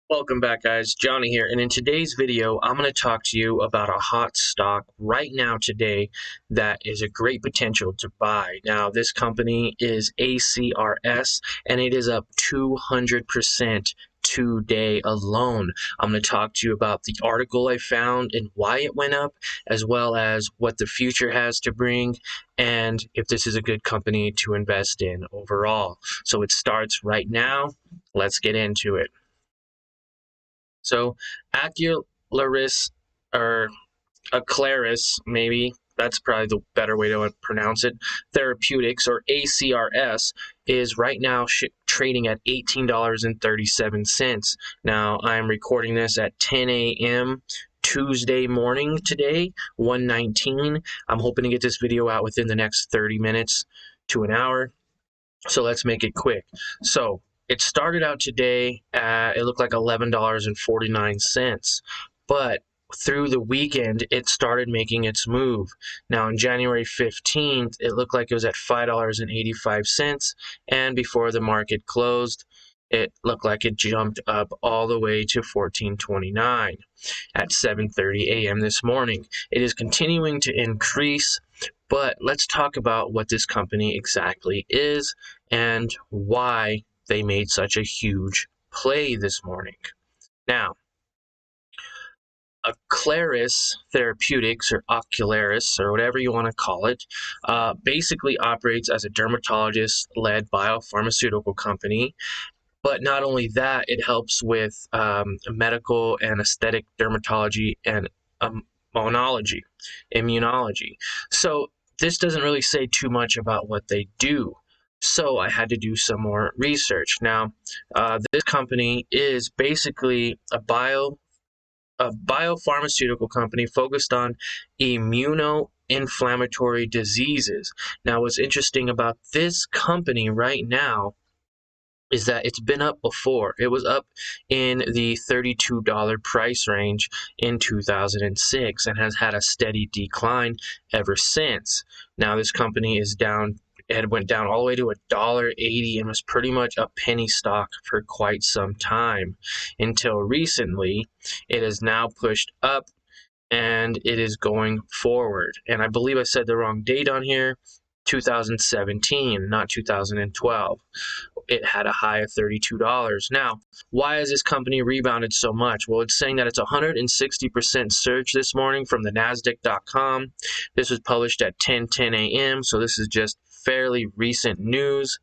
Welcome back, guys. Johnny here, and in today's video I'm going to talk to you about a hot stock right now today that is a great potential to buy. Now this company is ACRS and it is up 200% today alone. I'm going to talk to you about the article I found and why it went up, as well as what the future has to bring and if this is a good company to invest in overall. So it starts right now. Let's get into it. So Aclaris, or Aclaris, maybe that's probably the better way to pronounce it, Therapeutics, or ACRS, is right now trading at $18.37. Now, I'm recording this at 10 a.m. Tuesday morning today, 1:19. I'm hoping to get this video out within the next 30 minutes to an hour. So let's make it quick. So it started out today at, it looked like $11.49, but through the weekend, it started making its move. Now, on January 15th, it looked like it was at $5.85, and before the market closed, it looked like it jumped up all the way to $14.29 at 7:30 a.m. this morning. It is continuing to increase, but let's talk about what this company exactly is and why they made such a huge play this morning. Now, Aclaris Therapeutics, or Aclaris, or whatever you want to call it, basically operates as a dermatologist-led biopharmaceutical company. But not only that, it helps with medical and aesthetic dermatology and immunology. So this doesn't really say too much about what they do. So I had to do some more research. Now, this company is basically a biopharmaceutical company focused on immunoinflammatory diseases. Now, what's interesting about this company right now is that it's been up before. It was up in the $32 price range in 2006 and has had a steady decline ever since. Now this company is down. It went down all the way to $1.80 and was pretty much a penny stock for quite some time until recently. It has now pushed up and it is going forward. And I believe I said the wrong date on here. 2017, not 2012. It had a high of $32. Now, why has this company rebounded so much? Well, it's saying that it's 160% surge this morning from the Nasdaq.com. This was published at 10:10 a.m., so this is just fairly recent news.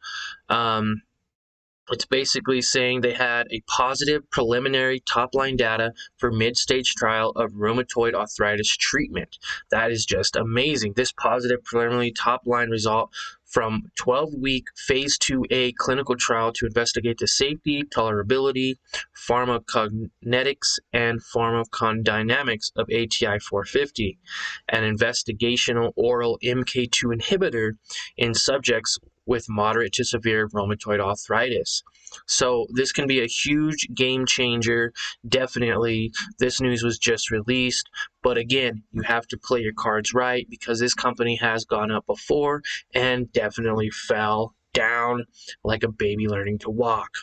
It's basically saying they had a positive preliminary top-line data for mid-stage trial of rheumatoid arthritis treatment. That is just amazing. This positive preliminary top-line result from 12-week Phase 2A clinical trial to investigate the safety, tolerability, pharmacokinetics, and pharmacodynamics of ATI-450, an investigational oral MK2 inhibitor in subjects with moderate to severe rheumatoid arthritis. So this can be a huge game changer. Definitely, this news was just released, but again, you have to play your cards right because this company has gone up before and definitely fell down like a baby learning to walk,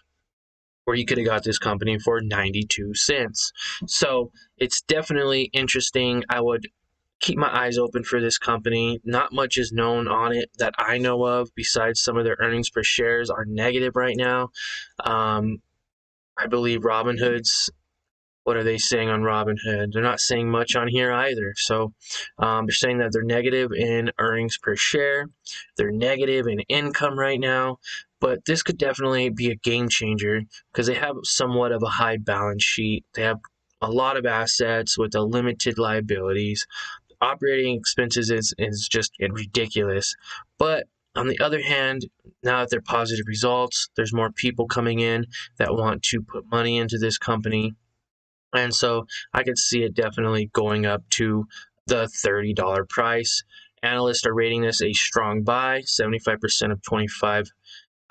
where you could have got this company for 92 cents. So it's definitely interesting. I would keep my eyes open for this company. Not much is known on it that I know of, besides some of their earnings per shares are negative right now. I believe Robinhood's, what are they saying on Robinhood? They're not saying much on here either. So they're saying that they're negative in earnings per share. They're negative in income right now. But this could definitely be a game changer because they have somewhat of a high balance sheet. They have a lot of assets with a limited liabilities. Operating expenses is just ridiculous. But on the other hand, now that they're positive results, there's more people coming in that want to put money into this company. And so I could see it definitely going up to the $30 price. Analysts are rating this a strong buy. 75% of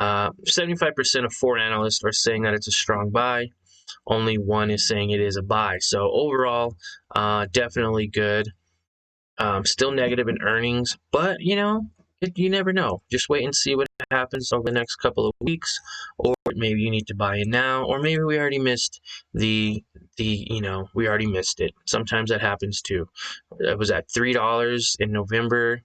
75% of 4 analysts are saying that it's a strong buy. Only 1 is saying it is a buy. So overall, definitely good. Still negative in earnings, but you never know. Just wait and see what happens over the next couple of weeks, or maybe you need to buy in now, or maybe we already missed we already missed it. Sometimes that happens too. It was at $3 in November,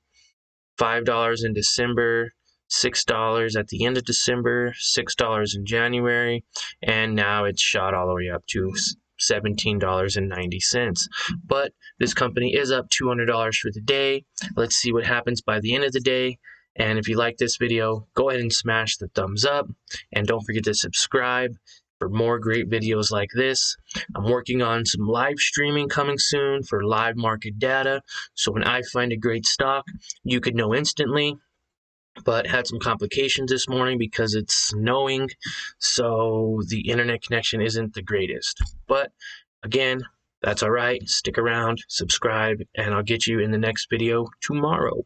$5 in December, $6 at the end of December, $6 in January, and now it's shot all the way up to $17.90. But this company is up $200 for the day. Let's see what happens by the end of the day. And if you like this video, go ahead and smash the thumbs up, and don't forget to subscribe for more great videos like this. I'm working on some live streaming coming soon for live market data. So when I find a great stock, you could know instantly. But had some complications this morning because it's snowing, so the internet connection isn't the greatest. But again, that's all right. Stick around, subscribe, and I'll get you in the next video tomorrow.